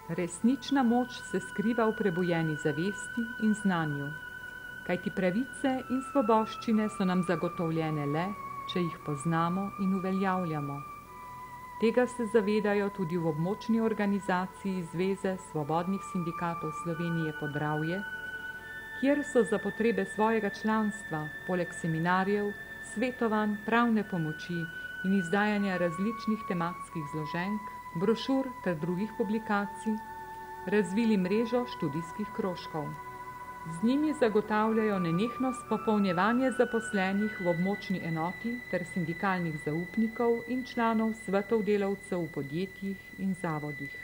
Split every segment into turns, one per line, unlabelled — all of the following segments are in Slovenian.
Resnična moč se skriva v prebujeni zavesti in znanju, kajti pravice in svoboščine so nam zagotovljene le, če jih poznamo in uveljavljamo. Tega se zavedajo tudi v območni organizaciji Zveze svobodnih sindikatov Slovenije Podravje, kjer so za potrebe svojega članstva, poleg seminarjev, svetovanj, pravne pomoči in izdajanja različnih tematskih zloženk, brošur ter drugih publikacij, razvili mrežo študijskih krožkov. Z njimi zagotavljajo nenehno popolnjevanje zaposlenih v območni enoti ter sindikalnih zaupnikov in članov svetov delavcev v podjetjih in zavodih.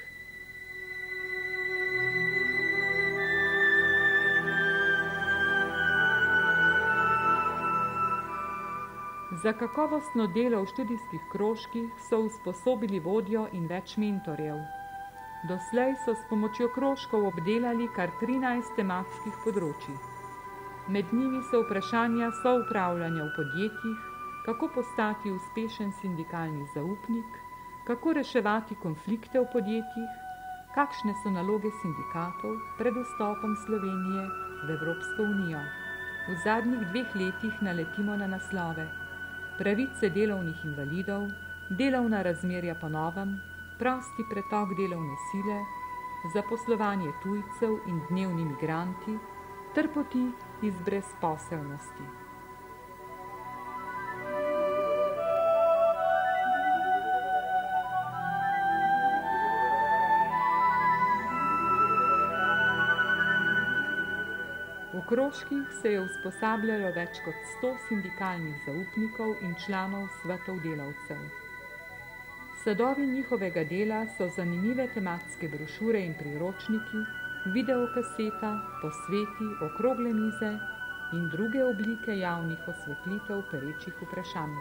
Za kakovostno delo v študijskih krožkih so usposobili vodjo in več mentorjev. Doslej so s pomočjo krožkov obdelali kar 13 tematskih področij. Med njimi so vprašanja soupravljanja v podjetjih, kako postati uspešen sindikalni zaupnik, kako reševati konflikte v podjetjih, kakšne so naloge sindikatov pred vstopom Slovenije v Evropsko unijo. V zadnjih 2 letih naletimo na naslove: pravice delovnih invalidov, delovna razmerja po novem, prosti pretok delovne sile, zaposlovanje tujcev in dnevni migranti ter poti iz brezposelnosti. V krožkih se je usposabljalo več kot 100 sindikalnih zaupnikov in članov svetov delavcev. Sadovi njihovega dela so zanimive tematske brošure in priročniki, videokaseta, posveti, okrogle mize in druge oblike javnih osvetlitev perečih vprašanj.